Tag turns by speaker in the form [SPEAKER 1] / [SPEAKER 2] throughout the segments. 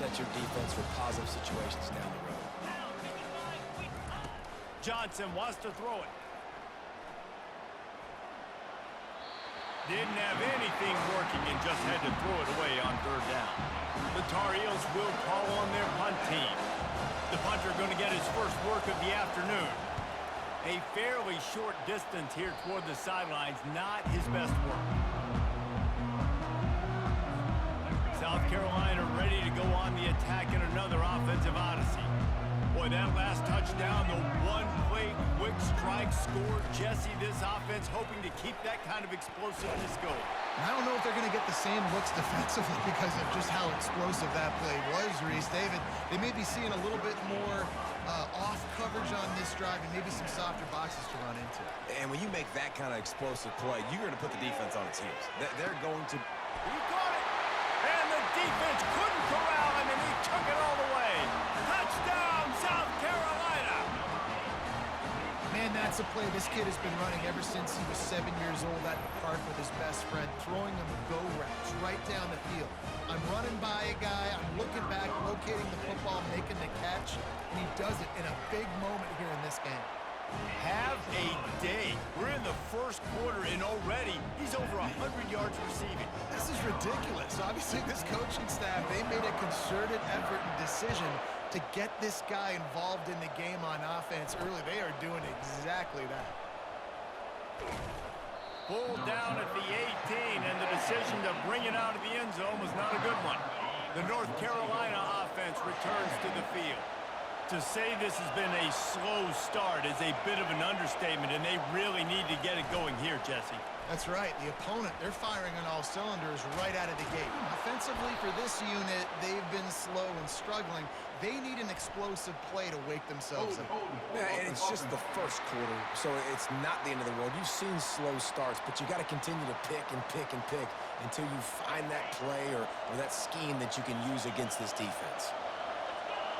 [SPEAKER 1] set your defense for positive situations down the road.
[SPEAKER 2] Johnson wants to throw it. Didn't have anything working and just had to throw it away on third down. The Tar Heels will call on their punt team. The punter going to get his first work of the afternoon. A fairly short distance here toward the sidelines, not his best work. South Carolina ready to go on the attack in another offensive odyssey. Boy, that last touchdown, the one-play quick strike score. Jesse, this offense hoping to keep that kind of explosiveness going.
[SPEAKER 3] And I don't know if they're going to get the same looks defensively because of just how explosive that play was, Reese. David, they may be seeing a little bit more off coverage on this drive and maybe some softer boxes to run into.
[SPEAKER 1] And when you make that kind of explosive play, you're going to put the defense on its heels. They're going to...
[SPEAKER 2] He caught it! And the defense couldn't corral him, and he took it all the way. Touchdown, South Carolina!
[SPEAKER 3] Man, that's a play this kid has been running ever since he was 7 years old at the park with his best friend, throwing them go routes right down the field. I'm running by a guy, I'm looking back, locating the football, making the catch, and he does it in a big moment here in this game.
[SPEAKER 2] Have a day. We're in the first quarter, and already he's over 100 yards receiving.
[SPEAKER 3] This is ridiculous. Obviously, this coaching staff, they made a concerted effort and decision to get this guy involved in the game on offense early. They are doing exactly that.
[SPEAKER 2] Pulled down at the 18, and the decision to bring it out of the end zone was not a good one. The North Carolina offense returns to the field. To say this has been a slow start is a bit of an understatement, and they really need to get it going here, Jesse.
[SPEAKER 3] That's right. The opponent, they're firing on all cylinders right out of the gate. Offensively for this unit, they've been slow and struggling. They need an explosive play to wake themselves up.
[SPEAKER 1] Yeah, and it's just the first quarter, so it's not the end of the world. You've seen slow starts, but you got to continue to pick and pick and pick until you find that play or that scheme that you can use against this defense.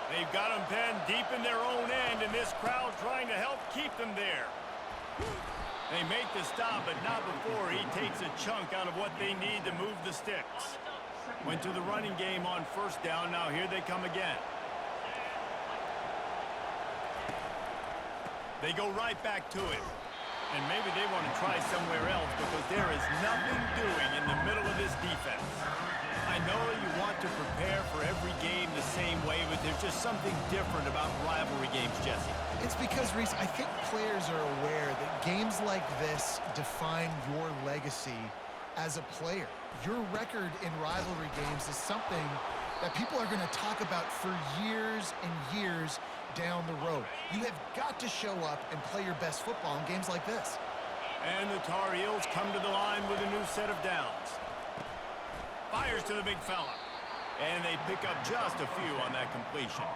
[SPEAKER 2] They've got them pinned deep in their own end, and this crowd trying to help keep them there. They make the stop, but not before he takes a chunk out of what they need to move the sticks. Went to the running game on first down. Now here they come again. They go right back to it. And maybe they want to try somewhere else because there is nothing doing in the middle of this defense. I know you want to prepare for every game the same way, but there's just something different about rivalry games, Jesse.
[SPEAKER 3] It's because, Reese, I think players are aware that games like this define your legacy as a player. Your record in rivalry games is something that people are going to talk about for years and years down the road. You have got to show up and play your best football in games like this.
[SPEAKER 2] And the Tar Heels come to the line with a new set of downs. Fires to the big fella. And they pick up just a few on that completion.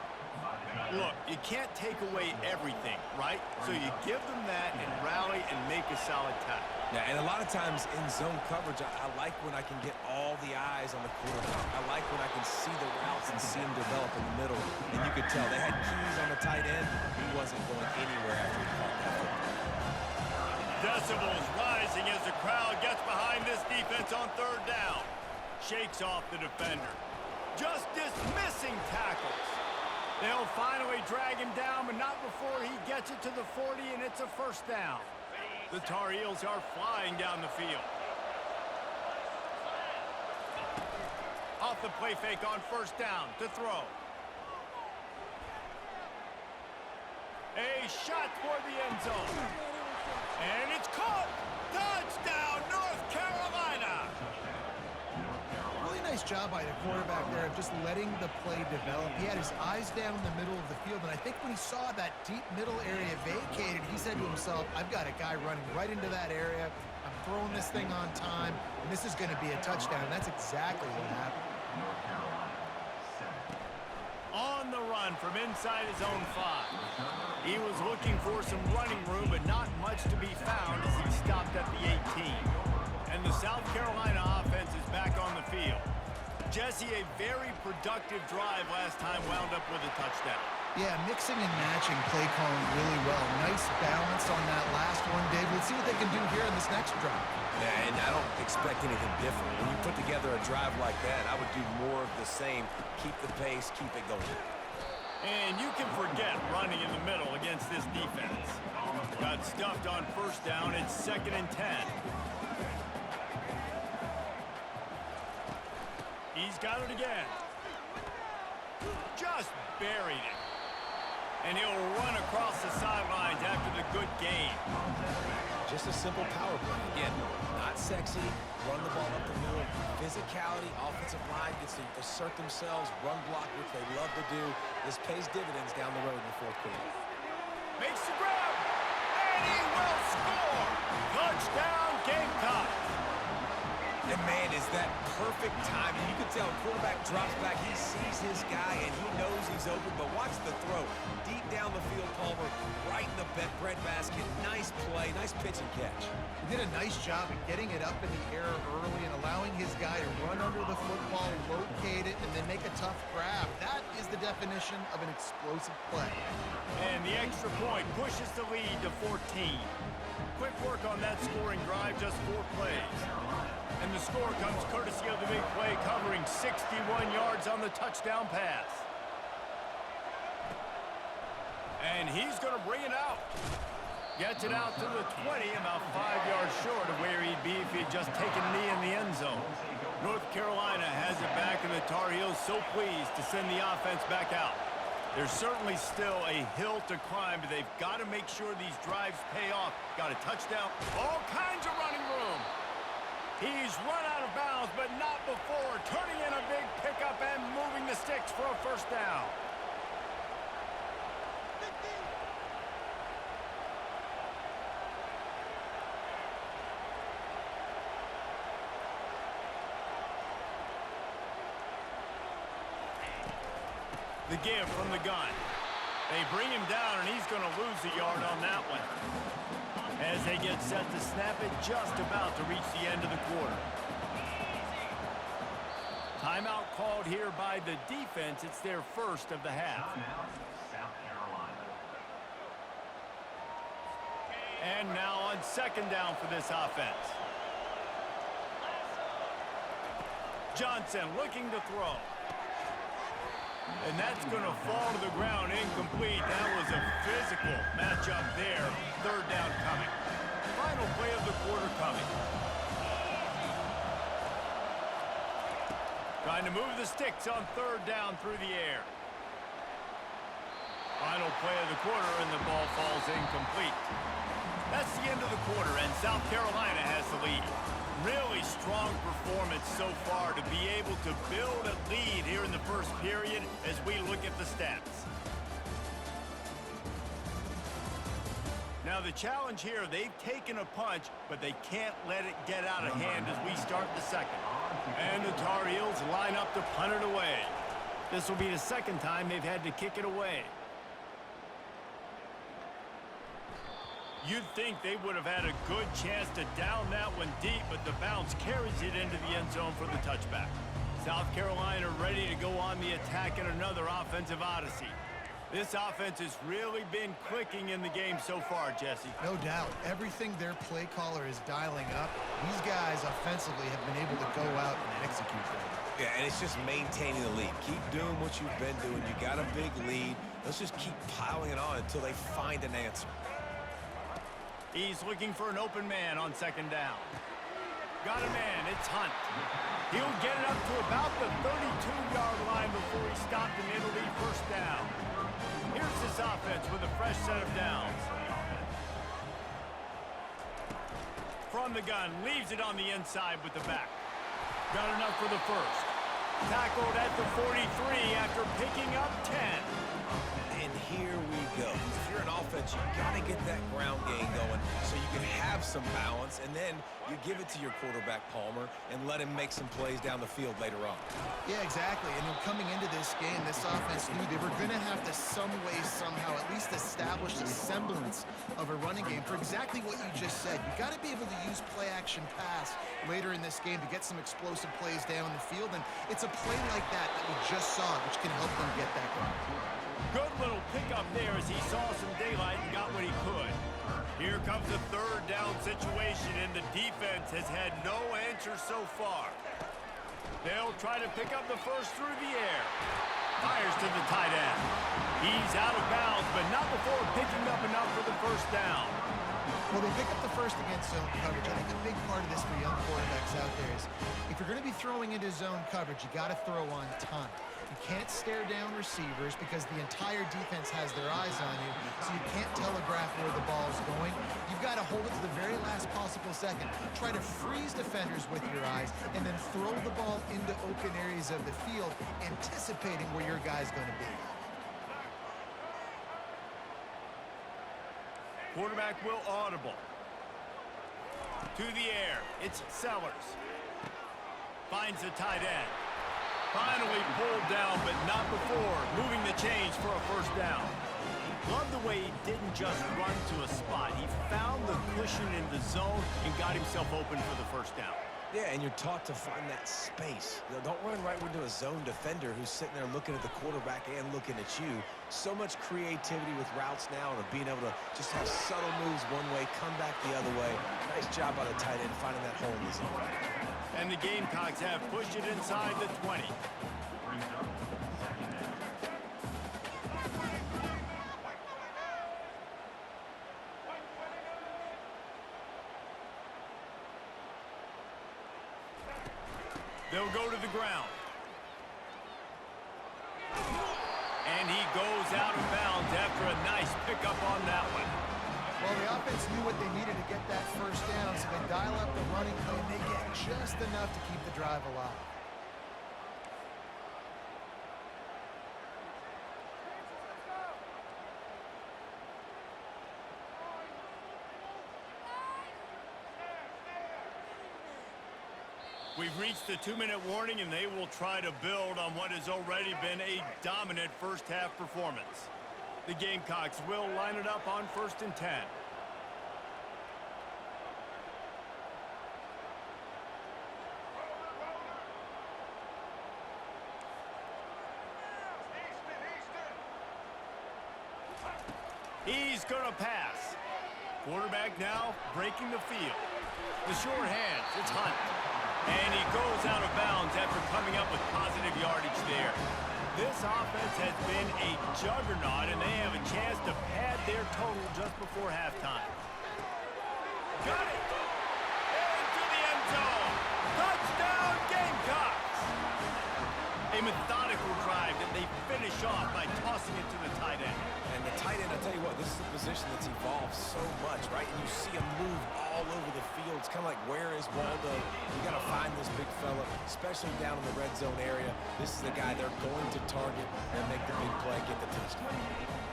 [SPEAKER 2] Look, you can't take away everything, right? So you give them that and rally and make a solid tackle.
[SPEAKER 1] Yeah, and a lot of times in zone coverage, I like when I can get all the eyes on the quarterback. I like when I can see the routes and see them develop in the middle. And you could tell they had keys on the tight end. He wasn't going anywhere after he caught that football.
[SPEAKER 2] Decibels rising as the crowd gets behind this defense on third down. Shakes off the defender. Just dismissing tackles. They'll finally drag him down, but not before he gets it to the 40, and it's a first down. The Tar Heels are flying down the field. Off the play fake on first down to throw. A shot toward the end zone. And it's caught. Touchdown, North Carolina.
[SPEAKER 3] Really nice job by the quarterback there of just letting the play develop. He had his eyes down the middle of the field, and I think when he saw that deep middle area vacated, he said to himself, I've got a guy running right into that area. I'm throwing this thing on time, and this is going to be a touchdown. And that's exactly what happened.
[SPEAKER 2] On the run from inside his own 5. He was looking for some running room, but not much to be found as he stopped at the 18. And the South Carolina offense is back on the field. Jesse, a very productive drive last time wound up with a touchdown.
[SPEAKER 3] Yeah, mixing and matching play calling really well. Nice balance on that last one, Dave. Let's see what they can do here in this next drive.
[SPEAKER 1] Yeah, and I don't expect anything different. When you put together a drive like that, I would do more of the same. Keep the pace, keep it going.
[SPEAKER 2] And you can forget running in the middle against this defense. Got stuffed on first down. It's 2nd and 10. He's got it again. Just buried it. And he'll run across the sidelines after the good gain.
[SPEAKER 1] Just a simple power play. Again, not sexy. Run the ball up the middle. Physicality, offensive line gets to assert themselves, run block, which they love to do. This pays dividends down the road in the fourth quarter.
[SPEAKER 2] Makes the grab. And he will score. Touchdown, Gamecocks.
[SPEAKER 1] And man, is that perfect timing. You can tell quarterback drops back. He sees his guy, and he knows he's open. But watch the throw. Deep down the field, Palmer, right in the breadbasket. Nice play, nice pitch and catch.
[SPEAKER 3] He did a nice job of getting it up in the air early and allowing his guy to run under the football, locate it, and then make a tough grab. That is the definition of an explosive play.
[SPEAKER 2] And the extra point pushes the lead to 14. Quick work on that scoring drive, just 4 plays. And the score comes courtesy of the big play, covering 61 yards on the touchdown pass. And he's going to bring it out. Gets it out to the 20, about 5 yards short of where he'd be if he'd just taken a knee in the end zone. North Carolina has it back, and the Tar Heels so pleased to send the offense back out. There's certainly still a hill to climb, but they've got to make sure these drives pay off. Got a touchdown, all kinds of running room. He's run out of bounds, but not before turning in a big pickup and moving the sticks for a first down. The give from the gun. They bring him down, and he's going to lose a yard on that one. As they get set to snap it, just about to reach the end of the quarter. Timeout called here by the defense. It's their first of the half. And now on 2nd down for this offense. Johnson looking to throw. And that's going to fall to the ground incomplete. That was a physical matchup there. 3rd down coming. Final play of the quarter coming. Trying to move the sticks on 3rd down through the air. Final play of the quarter, and the ball falls incomplete. That's the end of the quarter, and South Carolina has the lead. Really strong performance so far to be able to build a lead here in the first period as we look at the stats. Now the challenge here, they've taken a punch, but they can't let it get out of hand as we start the second. And the Tar Heels line up to punt it away. This will be the 2nd time they've had to kick it away. You'd think they would have had a good chance to down that one deep, but the bounce carries it into the end zone for the touchback. South Carolina ready to go on the attack in another offensive odyssey. This offense has really been clicking in the game so far, Jesse.
[SPEAKER 3] No doubt. Everything their play caller is dialing up, these guys offensively have been able to go out and execute that.
[SPEAKER 1] Yeah, and it's just maintaining the lead. Keep doing what you've been doing. You got a big lead. Let's just keep piling it on until they find an answer.
[SPEAKER 2] He's looking for an open man on 2nd down. Got a man, it's Hunt. He'll get it up to about the 32-yard line before he's stopped, and it'll be 1st down. Here's this offense with a fresh set of downs. From the gun, leaves it on the inside with the back. Got enough for the first. Tackled at the 43 after picking up 10.
[SPEAKER 1] And here we go. If you're an offense, you got to get that ground game going so you can have some balance, and then you give it to your quarterback, Palmer, and let him make some plays down the field later on.
[SPEAKER 3] Yeah, exactly. And then coming into this game, this offense knew they were going to have to some way, somehow, at least establish a semblance of a running game for exactly what you just said. You got to be able to use play-action pass later in this game to get some explosive plays down the field, and it's a play like that that we just saw, which can help them get that going.
[SPEAKER 2] Good little pickup there as he saw some daylight and got what he could. Here comes a third down situation, and the defense has had no answer so far. They'll try to pick up the first through the air. Fires to the tight end. He's out of bounds, but not before picking up enough for the first down.
[SPEAKER 3] Well, they pick up the first against zone coverage. I think a big part of this for young quarterbacks out there is if you're going to be throwing into zone coverage, you got to throw on time. You can't stare down receivers because the entire defense has their eyes on you, so you can't telegraph where the ball's going. You've got to hold it to the very last possible second. Try to freeze defenders with your eyes and then throw the ball into open areas of the field, anticipating where your guy's going to be.
[SPEAKER 2] Quarterback will audible. To the air. It's Sellers. Finds the tight end. Finally pulled down, but not before moving the chains for a first down. Love the way he didn't just run to a spot. He found the cushion in the zone and got himself open for the first down.
[SPEAKER 1] Yeah, and you're taught to find that space. You know, don't run right into a zone defender who's sitting there looking at the quarterback and looking at you. So much creativity with routes now and being able to just have subtle moves one way, come back the other way. Nice job by the tight end finding that hole in the zone.
[SPEAKER 2] And the Gamecocks have pushed it inside the 20. They'll go to the ground. And he goes out of bounds after a nice pickup on that one.
[SPEAKER 3] Well, the offense knew what they needed to get that first down, so they dial up the running play, and they get just enough to keep the drive alive.
[SPEAKER 2] We've reached the 2-minute warning, and they will try to build on what has already been a dominant first-half performance. The Gamecocks will line it up on 1st and 10. He's going to pass. Quarterback now breaking the field. The short hands, it's Hunt. And he goes out of bounds after coming up with positive yardage there. This offense has been a juggernaut, and they have a chance to pad their total just before halftime. Got it! Into the end zone! Touchdown, Gamecocks! A methodical drive that they finish off by tossing it to the tight end.
[SPEAKER 1] And the tight end, I tell you what, this is a position that's evolved so much, right? And you see him move all over the field. It's kind of like, where is Waldo? You got to find this big fella, especially down in the red zone area. This is the guy they're going to target and make the big play, get the touchdown.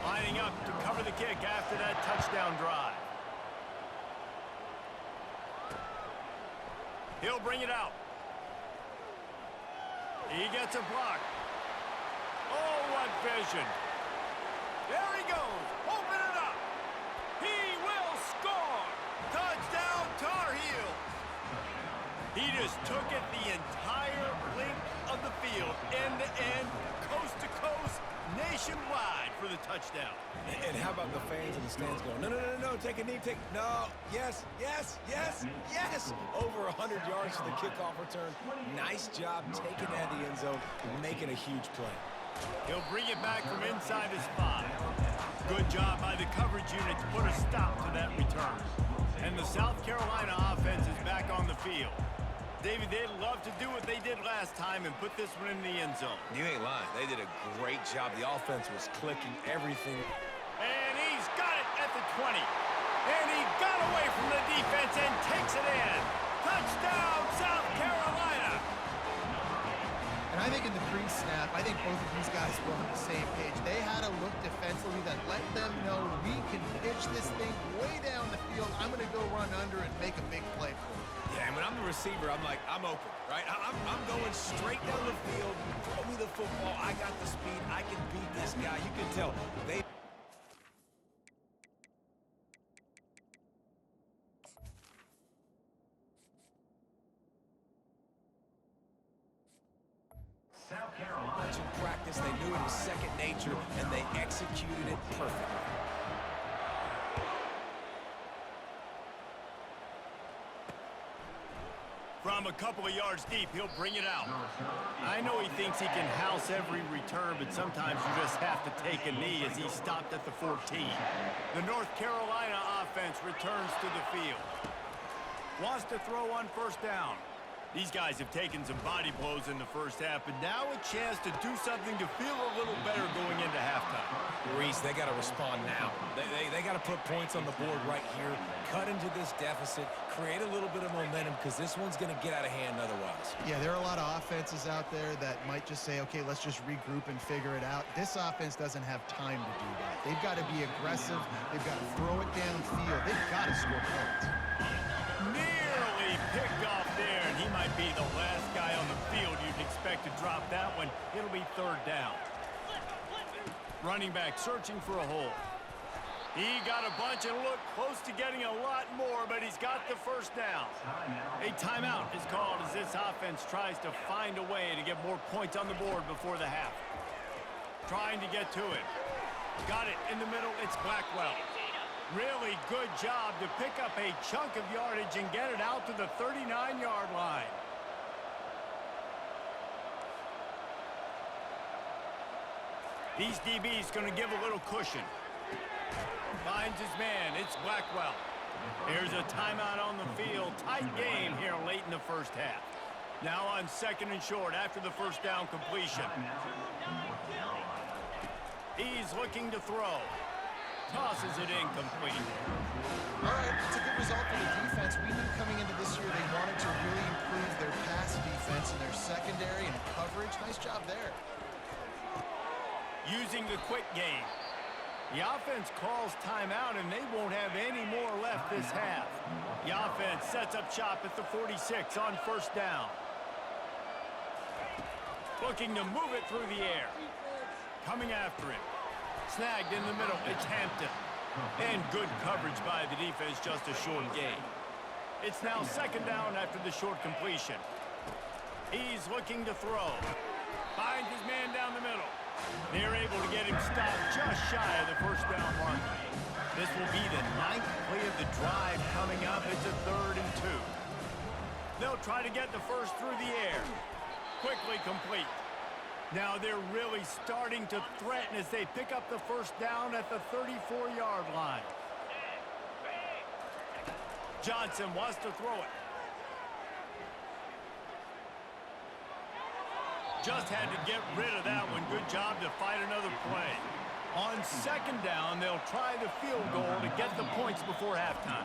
[SPEAKER 2] Lining up to cover the kick after that touchdown drive. He'll bring it out. He gets a block. Oh, what vision. There he goes. Open it up. He will score. Touchdown, Tar Heels. He just took it the entire length of the field, end-to-end, coast-to-coast, nationwide for the touchdown.
[SPEAKER 1] And how about the fans in the stands going, no, no, no, no, take a knee, no, yes, yes, yes, yes. Over 100 yards for the kickoff return. Nice job taking that to the end zone, making a huge play.
[SPEAKER 2] He'll bring it back from inside his 5. Good job by the coverage unit to put a stop to that return. And the South Carolina offense is back on the field. David, they'd love to do what they did last time and put this one in the end zone.
[SPEAKER 1] You ain't lying. They did a great job. The offense was clicking everything.
[SPEAKER 2] And he's got it at the 20. And he got away from the defense and takes it in. Touchdown, South Carolina.
[SPEAKER 3] And I think in the pre-snap, I think both of these guys were on the same page. They had a look defensively that let them know we can pitch this thing way down the field. I'm going to go run under and make a big play for it.
[SPEAKER 1] Yeah, and when I'm the receiver, I'm like, I'm open, right? I'm going straight down the field. Throw me the football. I got the speed. I can beat this guy. You can tell. They South Carolina. In practice practice. They knew it was second nature, and they executed it perfectly.
[SPEAKER 2] From a couple of yards deep, he'll bring it out. I know he thinks he can house every return, but sometimes you just have to take a knee as he stopped at the 14. The North Carolina offense returns to the field. Wants to throw on first down. These guys have taken some body blows in the first half, but now a chance to do something to feel a little better going into halftime.
[SPEAKER 1] Reese, they got to respond now. They got to put points on the board right here, cut into this deficit, create a little bit of momentum, because this one's going to get out of hand otherwise.
[SPEAKER 3] Yeah, there are a lot of offenses out there that might just say, okay, let's just regroup and figure it out. This offense doesn't have time to do that. They've got to be aggressive. They've got to throw it downfield. They've got to score points.
[SPEAKER 2] Nearly picked off there, and he might be the last guy on the field you'd expect to drop that one. It'll be third down. Running back searching for a hole. He got a bunch and looked close to getting a lot more, but he's got the first down. A timeout is called as this offense tries to find a way to get more points on the board before the half. Trying to get to it. Got it in the middle. It's Blackwell. Really good job to pick up a chunk of yardage and get it out to the 39-yard line. These DBs going to give a little cushion. Finds his man. It's Blackwell. Here's a timeout on the field. Tight game here late in the first half. Now on second and short after the first down completion. He's looking to throw. Tosses it incomplete.
[SPEAKER 3] All right, it's a good result for the defense. We knew coming into this year they wanted to really improve their pass defense and their secondary and coverage. Nice job there.
[SPEAKER 2] Using the quick game. The offense calls timeout, and they won't have any more left this half. The offense sets up shop at the 46 on first down. Looking to move it through the air. Coming after him. Snagged in the middle. It's Hampton. And good coverage by the defense, just a short gain. It's now second down after the short completion. He's looking to throw. Finds his man down the middle. They're able to get him stopped just shy of the first down mark. This will be the 9th play of the drive coming up. It's a 3rd and 2. They'll try to get the first through the air. Quickly complete. Now they're really starting to threaten as they pick up the first down at the 34-yard line. Johnson wants to throw it. Just had to get rid of that one. Good job to fight another play. On second down, they'll try the field goal to get the points before halftime.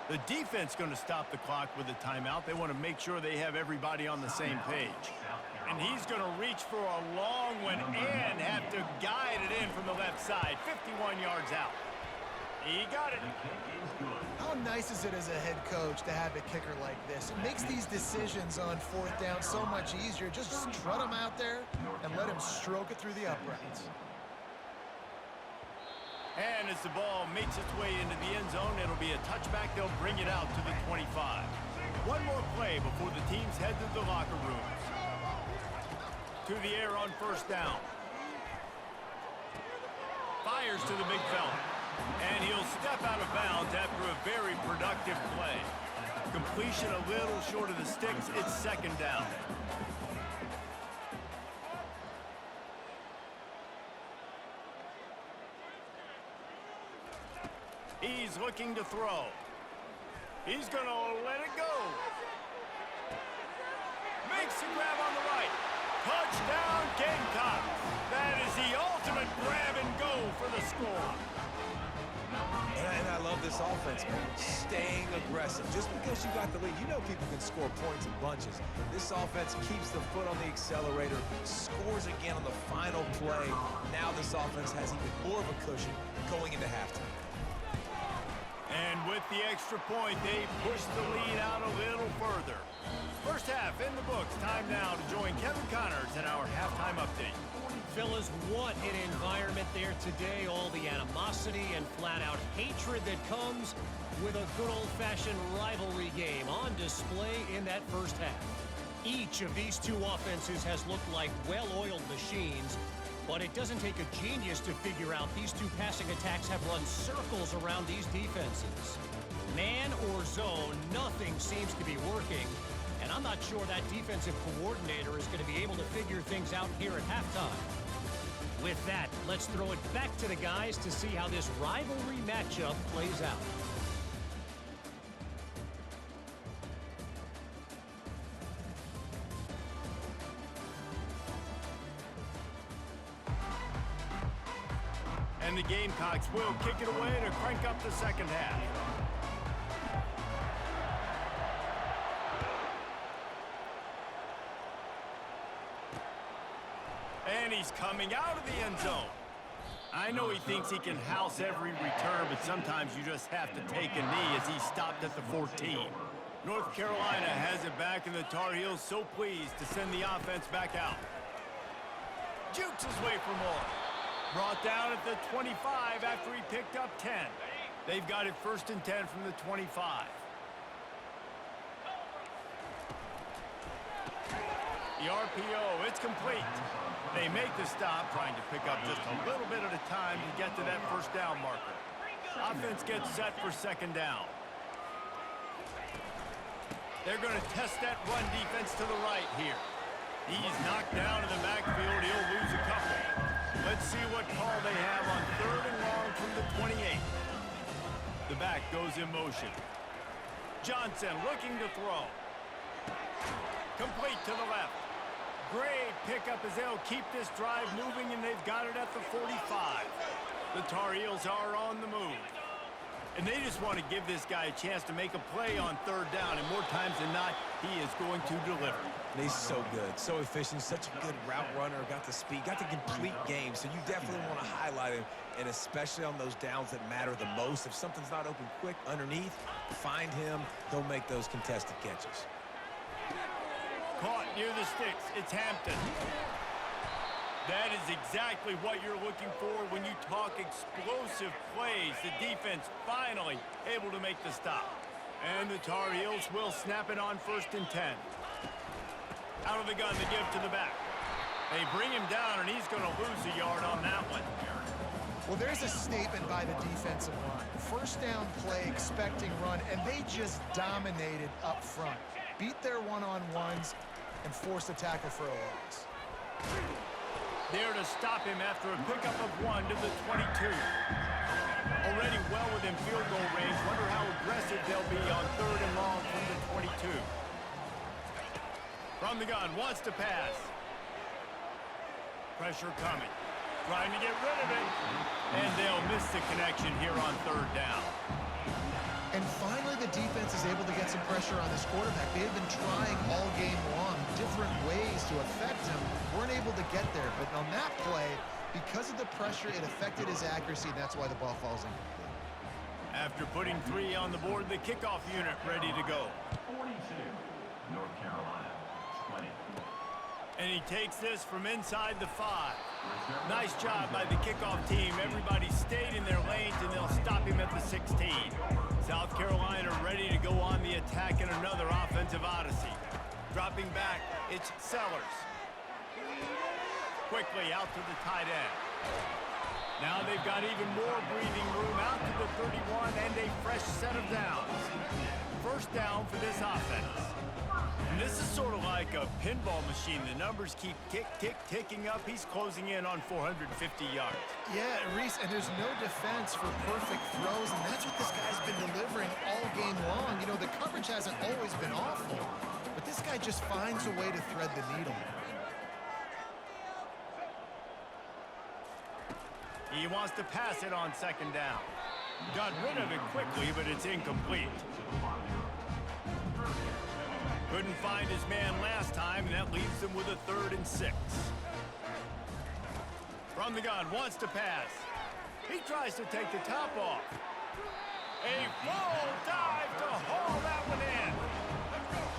[SPEAKER 2] The defense going to stop the clock with a timeout. They want to make sure they have everybody on the same page. And he's going to reach for a long one and have to guide it in from the left side. 51 yards out. He got it.
[SPEAKER 3] How nice is it as a head coach to have a kicker like this? It makes these decisions on fourth down so much easier. Just strut him out there and let him stroke it through the uprights.
[SPEAKER 2] And as the ball makes its way into the end zone, it'll be a touchback. They'll bring it out to the 25. One more play before the teams head to the locker rooms. To the air on first down. Fires to the big fella. And he'll step out of bounds after a very productive play. Completion a little short of the sticks. It's second down. He's looking to throw. He's going to let it go. Makes the grab on the right. Touchdown, Gamecocks. That is the ultimate grab and go for the score.
[SPEAKER 1] And I love this offense, man. Staying aggressive. Just because you got the lead, you know people can score points in bunches. This offense keeps the foot on the accelerator, scores again on the final play. Now this offense has even more of a cushion going into halftime.
[SPEAKER 2] And with the extra point, they push the lead out a little further. First half in the books. Time now to join Kevin Connors in our halftime update.
[SPEAKER 4] Fellas, what an environment there today. All the animosity and flat-out hatred that comes with a good old-fashioned rivalry game on display in that first half. Each of these two offenses has looked like well-oiled machines, but it doesn't take a genius to figure out these two passing attacks have run circles around these defenses. Man or zone, nothing seems to be working, and I'm not sure that defensive coordinator is going to be able to figure things out here at halftime. With that, let's throw it back to the guys to see how this rivalry matchup plays out.
[SPEAKER 2] And the Gamecocks will kick it away to crank up the second half. And he's coming out of the end zone. I know he thinks he can house every return, but sometimes you just have to take a knee as he stopped at the 14. North Carolina has it back, and the Tar Heels so pleased to send the offense back out. Jukes his way for more. Brought down at the 25 after he picked up 10. They've got it 1st and 10 from the 25. The RPO, it's complete. They make the stop, trying to pick up just a little bit at a time to get to that first down marker. Offense gets set for second down. They're going to test that run defense to the right here. He's knocked down in the backfield. He'll lose a couple. Let's see what call they have on 3rd and long from the 28. The back goes in motion. Johnson looking to throw. Complete to the left. Great pickup as they'll keep this drive moving, and they've got it at the 45. The Tar Heels are on the move. And they just want to give this guy a chance to make a play on 3rd down, and more times than not, he is going to deliver.
[SPEAKER 1] And he's so good, so efficient, such a good route runner, got the speed, got the complete game, so you definitely want to highlight him, and especially on those downs that matter the most. If something's not open quick underneath, find him, he'll make those contested catches.
[SPEAKER 2] Caught near the sticks, it's Hampton. That is exactly what you're looking for when you talk explosive plays. The defense finally able to make the stop. And the Tar Heels will snap it on 1st and 10. Out of the gun, the give to the back. They bring him down, and he's going to lose a yard on that one.
[SPEAKER 3] Well, there's a statement by the defensive line. 1st down play, expecting run, and they just dominated up front. Beat their one-on-ones and forced a tackle for a loss.
[SPEAKER 2] There to stop him after a pickup of 1 to the 22. Already well within field goal range. Wonder how aggressive they'll be on 3rd and long from the 22. From the gun, wants to pass. Pressure coming. Trying to get rid of it. And they'll miss the connection here on 3rd down.
[SPEAKER 3] And finally, the defense is able to get some pressure on this quarterback. They have been trying all game long different ways to affect him. Weren't able to get there. But on that play, because of the pressure, it affected his accuracy, and that's why the ball falls incomplete.
[SPEAKER 2] After putting 3 on the board, the kickoff unit ready to go.
[SPEAKER 5] 42, North Carolina, 20.
[SPEAKER 2] And he takes this from inside the 5. Nice job by the kickoff team. Everybody stayed in their lanes, and they'll stop him at the 16. South Carolina ready to go on the attack in another offensive odyssey. Dropping back, it's Sellers. Quickly out to the tight end. Now they've got even more breathing room out to the 31 and a fresh set of downs. 1st down for this offense. And this is sort of like a pinball machine. The numbers keep ticking up. He's closing in on 450 yards.
[SPEAKER 3] Yeah, Reese, and there's no defense for perfect throws, and that's what this guy's been delivering all game long. You know, the coverage hasn't always been awful, but this guy just finds a way to thread the needle.
[SPEAKER 2] He wants to pass it on 2nd down. Got rid of it quickly, but it's incomplete. Couldn't find his man last time, and that leaves him with a 3rd and 6. From the gun, wants to pass. He tries to take the top off. A full dive to haul that one in.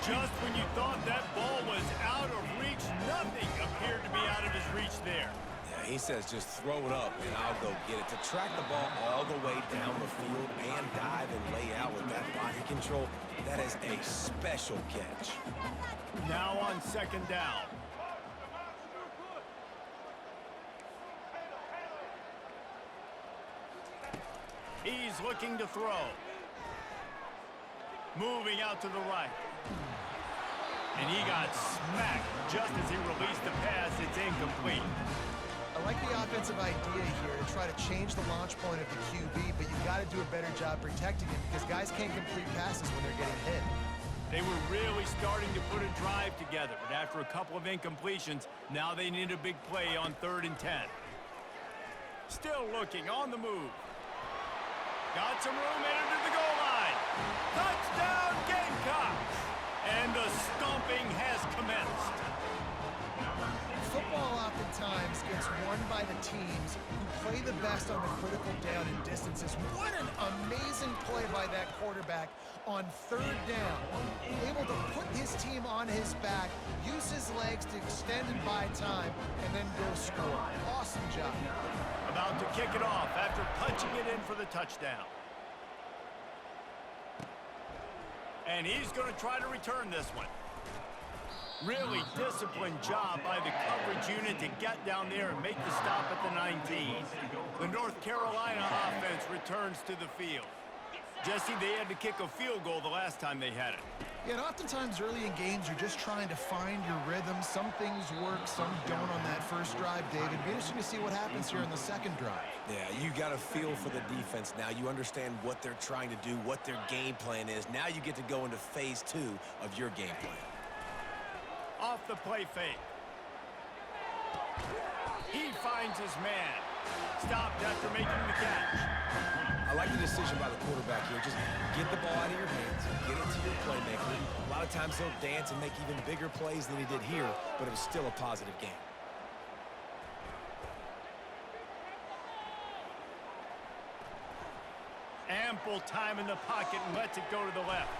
[SPEAKER 2] Just when you thought that ball was out of reach, nothing appeared to be out of his reach there.
[SPEAKER 1] Yeah, He says just throw it up and I'll go get it. To track the ball all the way down the field and dive and lay out with that body control, that is a special catch.
[SPEAKER 2] Now on second down. He's looking to throw. Moving out to the right. And he got smacked just as he released the pass. It's incomplete.
[SPEAKER 3] I like the offensive idea here to try to change the launch point of the QB, but you've got to do a better job protecting him because guys can't complete passes when they're getting hit.
[SPEAKER 2] They were really starting to put a drive together, but after a couple of incompletions, now they need a big play on 3rd and 10. Still looking on the move. Got some room, entered to the goal line. Touchdown, Gamecocks! And the stomping has commenced.
[SPEAKER 3] Football oftentimes gets won by the teams who play the best on the critical down and distances. What an amazing play by that quarterback on 3rd down. Able to put his team on his back, use his legs to extend and buy time, and then go score. Awesome job.
[SPEAKER 2] About to kick it off after punching it in for the touchdown. And he's going to try to return this one. Really disciplined job by the coverage unit to get down there and make the stop at the 19. The North Carolina offense returns to the field. Jesse, they had to kick a field goal the last time they had it.
[SPEAKER 3] Yeah, and oftentimes early in games, you're just trying to find your rhythm. Some things work, some don't on that first drive, David. It'd be interesting to see what happens here in the second drive.
[SPEAKER 1] Yeah, you got a feel for the defense now. You understand what they're trying to do, what their game plan is. Now you get to go into phase 2 of your game plan.
[SPEAKER 2] Off the play fake. He finds his man. Stopped after making the catch.
[SPEAKER 1] I like the decision by the quarterback here. Just get the ball out of your hands, get it to your playmaker. A lot of times he'll dance and make even bigger plays than he did here, but it was still a positive game.
[SPEAKER 2] Ample time in the pocket and lets it go to the left.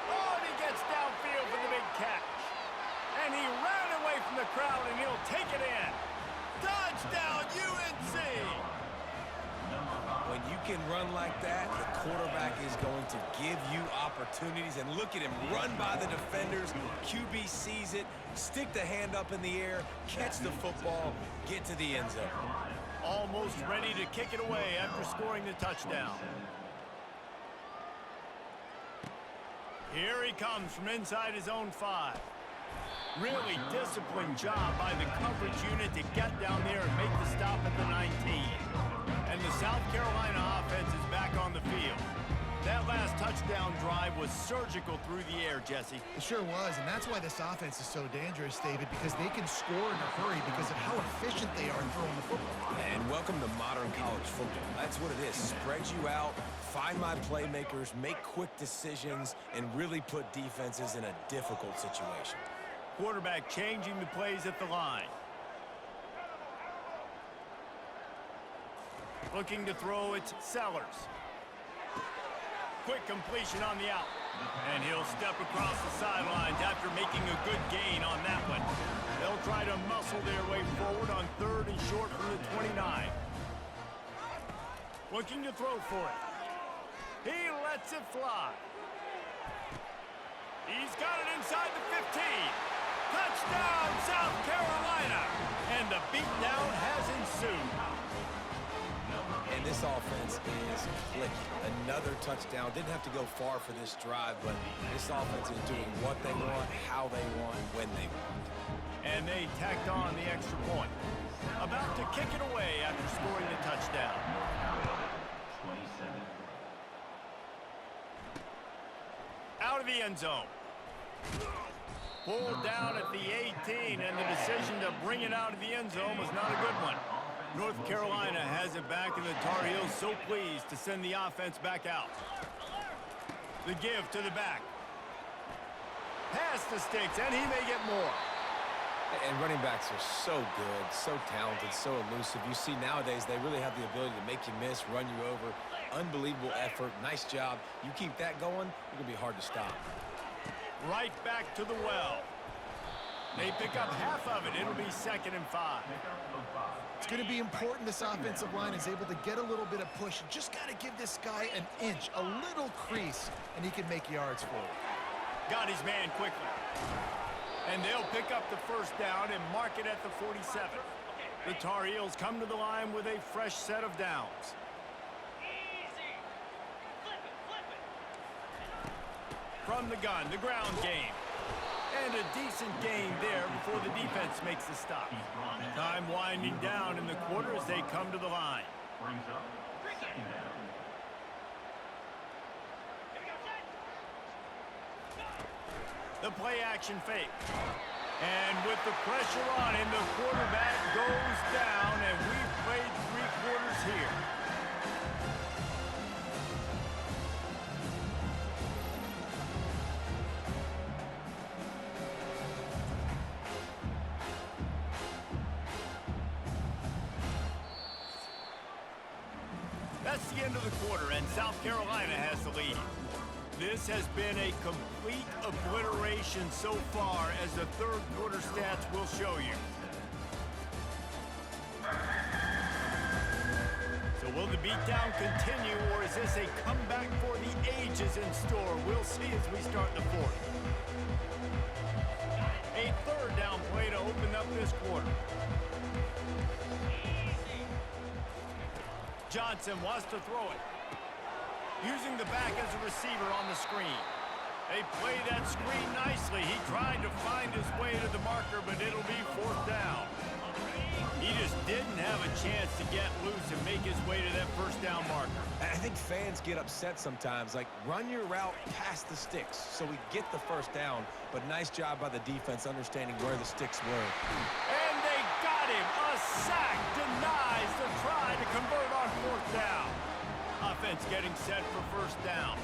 [SPEAKER 2] Oh, and he gets downfield for the big catch. And he ran away from the crowd, and he'll take it in. Touchdown, UNC!
[SPEAKER 1] When you can run like that, the quarterback is going to give you opportunities. And look at him run by the defenders. QB sees it, stick the hand up in the air, catch the football, get to the end zone.
[SPEAKER 2] Almost ready to kick it away after scoring the touchdown. Here he comes from inside his own 5. Really disciplined job by the coverage unit to get down there and make the stop at the 19. And the South Carolina offense is back on the field. That last touchdown drive was surgical through the air, Jesse.
[SPEAKER 3] It sure was, and that's why this offense is so dangerous, David, because they can score in a hurry because of how efficient they are throwing the football.
[SPEAKER 1] And welcome to modern college football. That's what it is. Spread you out, find my playmakers, make quick decisions, and really put defenses in a difficult situation.
[SPEAKER 2] Quarterback changing the plays at the line. Looking to throw, it's Sellers. Quick completion on the out. And he'll step across the sidelines after making a good gain on that one. They'll try to muscle their way forward on 3rd and short from the 29. Looking to throw for it. He lets it fly. He's got it inside the 15. Touchdown, South Carolina! And the beatdown has ensued.
[SPEAKER 1] And this offense is clicking. Another touchdown. Didn't have to go far for this drive, but this offense is doing what they want, how they want, when they want.
[SPEAKER 2] And they tacked on the extra point. About to kick it away after scoring the touchdown.
[SPEAKER 5] 27.
[SPEAKER 2] Out of the end zone. Pulled down at the 18, and the decision to bring it out of the end zone was not a good one. North Carolina has it back, and the Tar Heels so pleased to send the offense back out. The give to the back. Pass the sticks, and he may get more.
[SPEAKER 1] And running backs are so good, so talented, so elusive. You see nowadays they really have the ability to make you miss, run you over. Unbelievable effort. Nice job. You keep that going, it's going to be hard to stop.
[SPEAKER 2] Right back to the well. They pick up half of it. It'll be 2nd and 5.
[SPEAKER 3] It's going to be important this offensive line is able to get a little bit of push. You just got to give this guy an inch, a little crease, and he can make yards for it.
[SPEAKER 2] Got his man quickly. And they'll pick up the 1st down and mark it at the 47. The Tar Heels come to the line with a fresh set of downs. From the gun, the ground game. And a decent gain there before the defense makes the stop. Time winding down in the quarter as they come to the line.
[SPEAKER 5] Brings up 2nd down.
[SPEAKER 2] The play action fake. And with the pressure on him, the quarterback goes down, and we've played 3 quarters here. That's the end of the quarter, and South Carolina has the lead. This has been a complete obliteration so far, as the 3rd quarter stats will show you. So will the beatdown continue, or is this a comeback for the ages in store? We'll see as we start the 4th. A 3rd down play to open up this quarter. Johnson wants to throw it. Using the back as a receiver on the screen. They play that screen nicely. He tried to find his way to the marker, but it'll be 4th down. He just didn't have a chance to get loose and make his way to that 1st down marker.
[SPEAKER 1] I think fans get upset sometimes. Like, run your route past the sticks so we get the 1st down. But nice job by the defense understanding where the sticks were.
[SPEAKER 2] And they got him. A sack denies the try to convert on 4th down. Offense getting set for 1st down.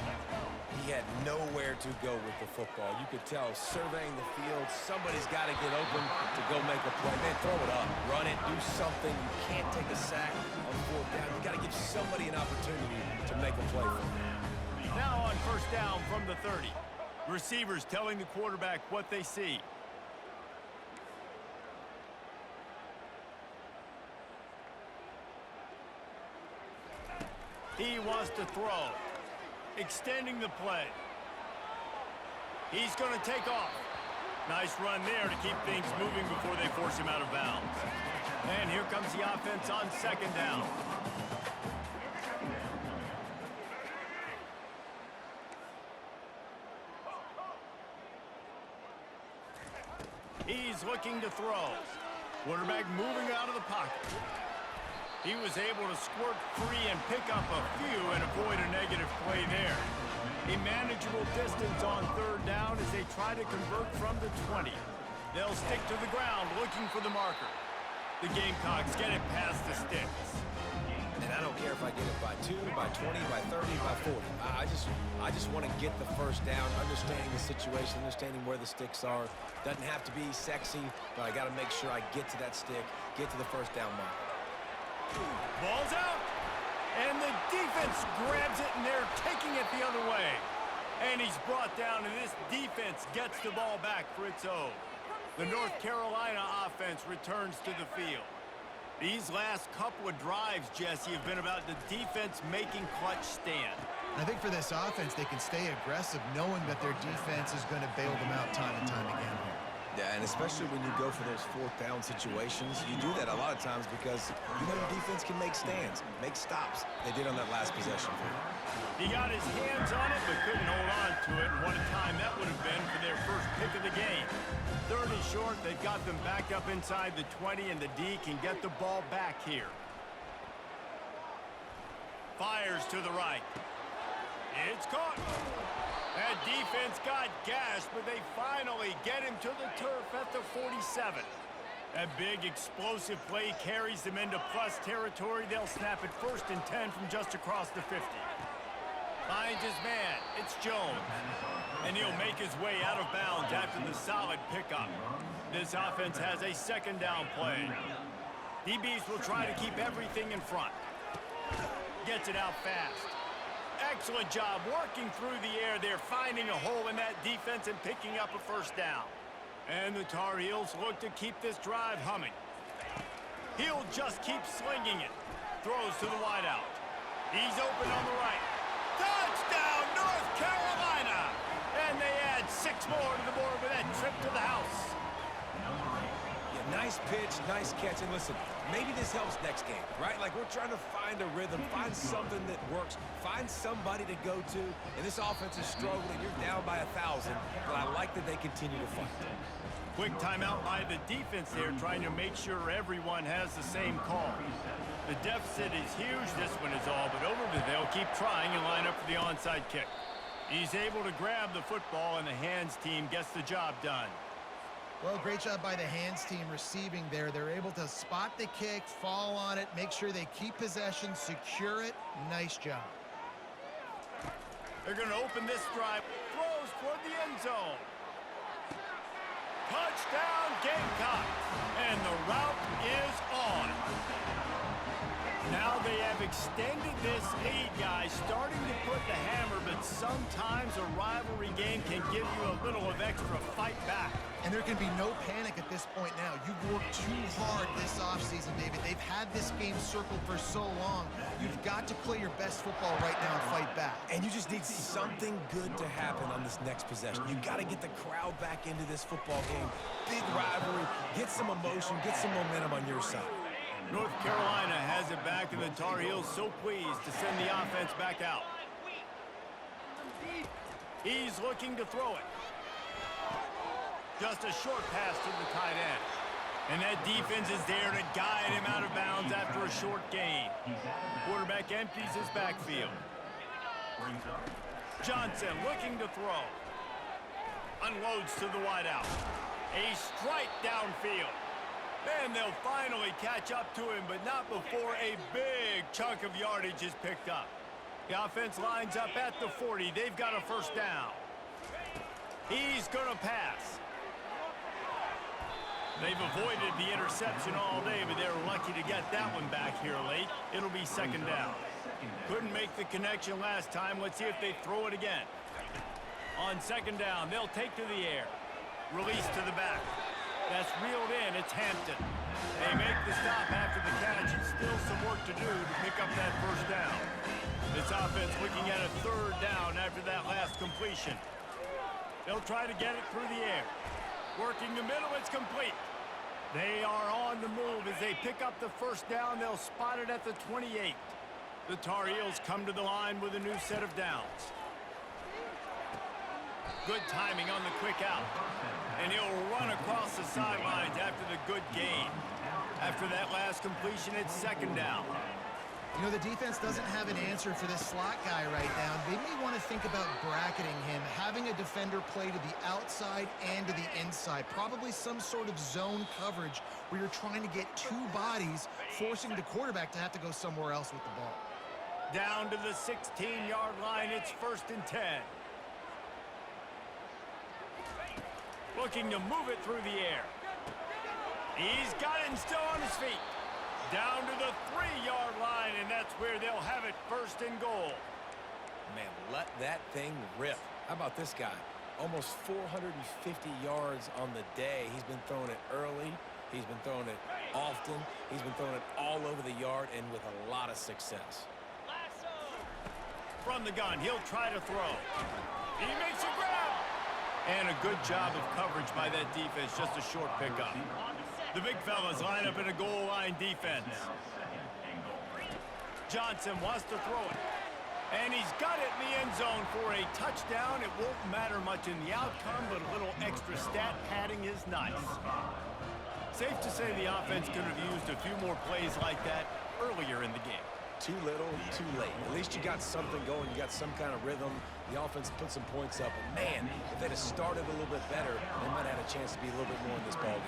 [SPEAKER 1] He had nowhere to go with the football. You could tell, surveying the field, somebody's got to get open to go make a play. Man, throw it up, run it, do something. You can't take a sack on 4th down. You got to give somebody an opportunity to make a play for them.
[SPEAKER 2] Now on 1st down from the 30. Receivers telling the quarterback what they see. He wants to throw. Extending the play. He's going to take off. Nice run there to keep things moving before they force him out of bounds. And here comes the offense on 2nd down. He's looking to throw. Quarterback moving out of the pocket. He was able to squirt free and pick up a few and avoid a negative play there. A manageable distance on 3rd down as they try to convert from the 20. They'll stick to the ground looking for the marker. The Gamecocks get it past the sticks.
[SPEAKER 1] And I don't care if I get it by 2, by 20, by 30, by 40. I just want to get the 1st down, understanding the situation, understanding where the sticks are. Doesn't have to be sexy, but I got to make sure I get to that stick, get to the 1st down mark.
[SPEAKER 2] Ball's out, and the defense grabs it, and they're taking it the other way. And he's brought down, and this defense gets the ball back for its own. The North Carolina offense returns to the field. These last couple of drives, Jesse, have been about the defense making clutch stand.
[SPEAKER 3] I think for this offense, they can stay aggressive knowing that their defense is going to bail them out time and time again here.
[SPEAKER 1] Yeah, and especially when you go for those 4th down situations, you do that a lot of times because you know your defense can make stands, make stops. They did on that last possession.
[SPEAKER 2] He got his hands on it, but couldn't hold on to it. And what a time that would have been for their first pick of the game. 3rd and short, they've got them backed up inside the 20, and the D can get the ball back here. Fires to the right. It's caught. That defense got gashed, but they finally get him to the turf at the 47. That big explosive play carries them into plus territory. They'll snap it 1st and 10 from just across the 50. Finds his man. It's Jones. And he'll make his way out of bounds after the solid pickup. This offense has a 2nd down play. DBs will try to keep everything in front. Gets it out fast. Excellent job working through the air there, finding a hole in that defense and picking up a 1st down. And the Tar Heels look to keep this drive humming. He'll just keep slinging it. Throws to the wideout. He's open on the right. Touchdown, North Carolina! And they add 6 more to the board with that trip to the house.
[SPEAKER 1] Yeah, nice pitch, nice catch. And listen, maybe this helps next game, right? Like, we're trying to find a rhythm, find something that works, find somebody to go to. And this offense is struggling. You're down by 1,000, but I like that they continue to fight.
[SPEAKER 2] Quick timeout by the defense there, trying to make sure everyone has the same call. The deficit is huge, this one is all, but they'll keep trying and line up for the onside kick. He's able to grab the football, and the hands team gets the job done.
[SPEAKER 3] Well, great job by the hands team receiving there. They're able to spot the kick, fall on it, make sure they keep possession, secure it. Nice job.
[SPEAKER 2] They're going to open this drive. Throws toward the end zone. Touchdown, Gamecocks! And the route is on. Now they have extended this lead, guys, starting to put the hammer, but sometimes a rivalry game can give you a little of extra fight back.
[SPEAKER 3] And there can be no panic at this point now. You've worked too hard this offseason, David. They've had this game circled for so long. You've got to play your best football right now and fight back.
[SPEAKER 1] And you just need something good to happen on this next possession. You got to get the crowd back into this football game. Big rivalry. Get some emotion. Get some momentum on your side.
[SPEAKER 2] North Carolina has it back, and the Tar Heels so pleased to send the offense back out. He's looking to throw it. Just a short pass to the tight end. And that defense is there to guide him out of bounds after a short gain. Quarterback empties his backfield. Johnson looking to throw. Unloads to the wideout. A strike downfield. Then they'll finally catch up to him, but not before a big chunk of yardage is picked up. The offense lines up at the 40. They've got a first down. He's going to pass. They've avoided the interception all day, but they were lucky to get that one back here late. It'll be second down. Couldn't make the connection last time. Let's see if they throw it again. On second down, they'll take to the air. Release to the back. That's reeled in. It's Hampton. They make the stop after the catch, and still some work to do to pick up that first down. This offense looking at a third down after that last completion. They'll try to get it through the air. Working the middle, it's complete. They are on the move as they pick up the first down. They'll spot it at the 28. The Tar Heels come to the line with a new set of downs. Good timing on the quick out. And he'll run across the sidelines after the good gain. After that last completion, it's second down.
[SPEAKER 3] You know, the defense doesn't have an answer for this slot guy right now. They may want to think about bracketing him, having a defender play to the outside and to the inside. Probably some sort of zone coverage where you're trying to get 2 bodies, forcing the quarterback to have to go somewhere else with the ball.
[SPEAKER 2] Down to the 16-yard line, it's 1st and 10. Looking to move it through the air. He's got it and still on his feet. Down to the 3-yard line, and that's where they'll have it, 1st and goal.
[SPEAKER 1] Man, let that thing rip. How about this guy? Almost 450 yards on the day. He's been throwing it early. He's been throwing it often. He's been throwing it all over the yard and with a lot of success.
[SPEAKER 2] From the gun, he'll try to throw. He makes a grab. And a good job of coverage by that defense, just a short pickup. The big fellas line up in a goal line defense. Johnson wants to throw it. And he's got it in the end zone for a touchdown. It won't matter much in the outcome, but a little extra stat padding is nice. Safe to say the offense could have used a few more plays like that earlier in the game.
[SPEAKER 1] Too little, too late. At least you got something going. You got some kind of rhythm. The offense put some points up. And man, if they'd have started a little bit better, they might have had a chance to be a little bit more in this ballgame.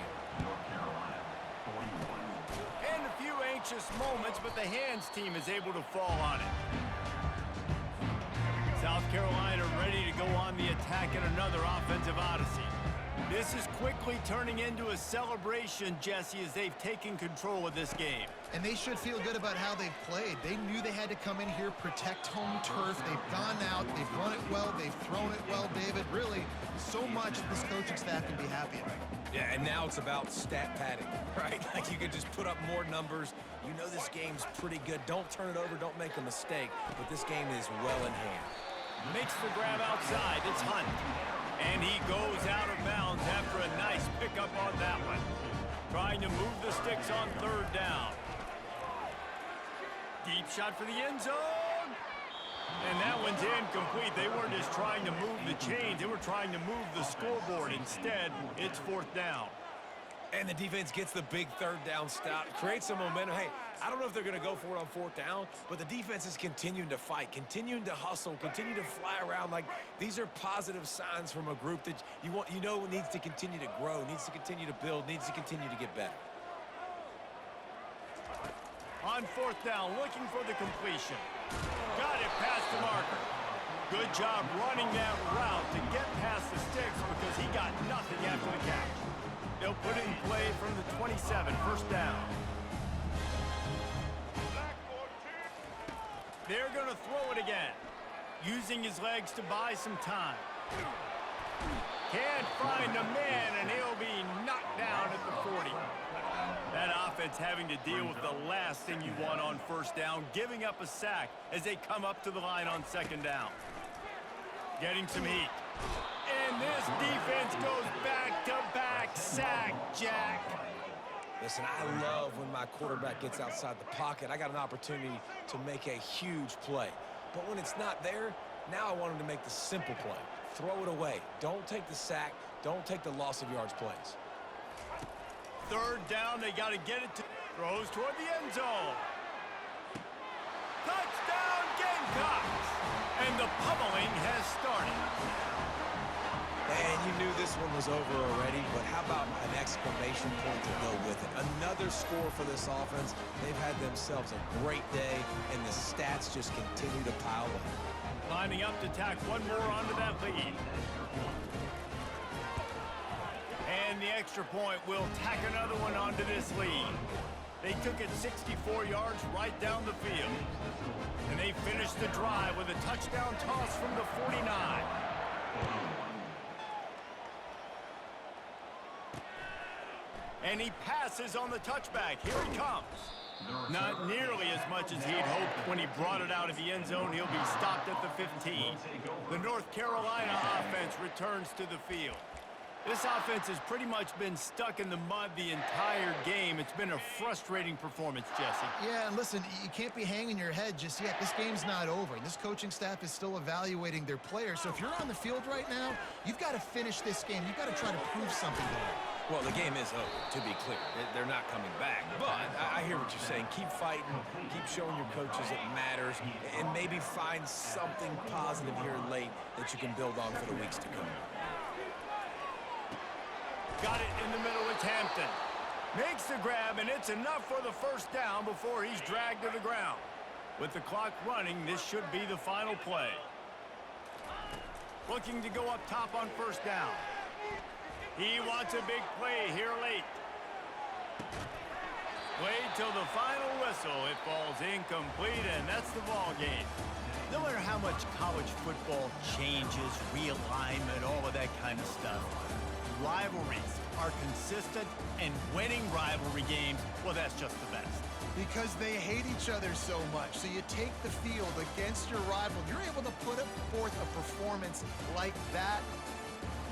[SPEAKER 2] And a few anxious moments, but the hands team is able to fall on it. South Carolina ready to go on the attack in another offensive odyssey. This is quickly turning into a celebration, Jesse, as they've taken control of this game.
[SPEAKER 3] And they should feel good about how they've played. They knew they had to come in here, protect home turf. They've gone out, they've run it well, they've thrown it well, David. Really, so much this coaching staff can be happy about.
[SPEAKER 1] Yeah, and now it's about stat padding, right? Like you can just put up more numbers. You know this game's pretty good. Don't turn it over, don't make a mistake. But this game is well in hand.
[SPEAKER 2] Makes the grab outside. It's Hunt. And he goes out of bounds after a nice pickup on that one. Trying to move the sticks on third down. Deep shot for the end zone. And that one's incomplete. They weren't just trying to move the chains. They were trying to move the scoreboard. Instead, it's fourth down.
[SPEAKER 1] And the defense gets the big third down stop, creates some momentum. Hey, I don't know if they're going to go for it on fourth down, but the defense is continuing to fight, continuing to hustle, continue to fly around. Like, these are positive signs from a group that you know needs to continue to grow, needs to continue to build, needs to continue to get better.
[SPEAKER 2] On fourth down, looking for the completion. Got it past the marker. Good job running that route to get past the sticks because he got nothing after the catch. They'll put it in play from the 27, first down. They're going to throw it again, using his legs to buy some time. Can't find a man, and he'll be knocked down at the 40. That offense having to deal with the last thing you want on first down, giving up a sack as they come up to the line on second down. Getting some heat. And this defense goes back-to-back sack, Jack.
[SPEAKER 1] Listen, I love when my quarterback gets outside the pocket. I got an opportunity to make a huge play. But when it's not there, now I want him to make the simple play. Throw it away. Don't take the sack. Don't take the loss of yards plays.
[SPEAKER 2] Third down, they got to get it to... Throws toward the end zone. Touchdown, Gamecocks! And the pummeling has started.
[SPEAKER 1] And you knew this one was over already, but how about an exclamation point to go with it? Another score for this offense. They've had themselves a great day, and the stats just continue to pile up.
[SPEAKER 2] Lining up to tack one more onto that lead. And the extra point will tack another one onto this lead. They took it 64 yards right down the field. And they finished the drive with a touchdown toss from the 49. And he passes on the touchback. Here he comes. Not nearly as much as he'd hoped when he brought it out of the end zone. He'll be stopped at the 15. The North Carolina offense returns to the field. This offense has pretty much been stuck in the mud the entire game. It's been a frustrating performance, Jesse.
[SPEAKER 3] Yeah, and listen, you can't be hanging your head just yet. This game's not over. This coaching staff is still evaluating their players. So if you're on the field right now, you've got to finish this game. You've got to try to prove something to them.
[SPEAKER 1] Well, the game is over, to be clear. They're not coming back. But I hear what you're saying. Keep fighting. Keep showing your coaches it matters. And maybe find something positive here late that you can build on for the weeks to come.
[SPEAKER 2] Got it in the middle. It's Hampton. Makes the grab, and it's enough for the first down before he's dragged to the ground. With the clock running, this should be the final play. Looking to go up top on first down. He wants a big play here late. Wait till the final whistle. It falls incomplete, and that's the ball game. No matter how much college football changes, realignment, all of that kind of stuff, rivalries are consistent, and winning rivalry games, well, that's just the best.
[SPEAKER 3] Because they hate each other so much. So you take the field against your rival. You're able to put forth a performance like that.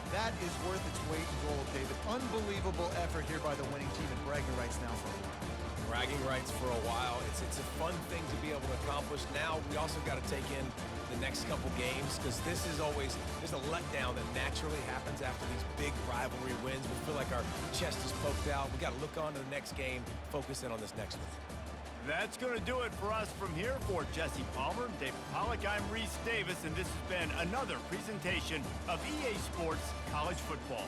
[SPEAKER 3] That is worth its weight in gold, David. Unbelievable effort here by the winning team, and bragging rights now for a while.
[SPEAKER 1] Bragging rights for a while. It's a fun thing to be able to accomplish. Now we also got to take in the next couple games, because this is always, there's a letdown that naturally happens after these big rivalry wins. We feel like our chest is poked out. We got to look on to the next game, focus in on this next one.
[SPEAKER 2] That's going to do it for us from here. For Jesse Palmer, David Pollack, I'm Reese Davis, and this has been another presentation of EA Sports College Football.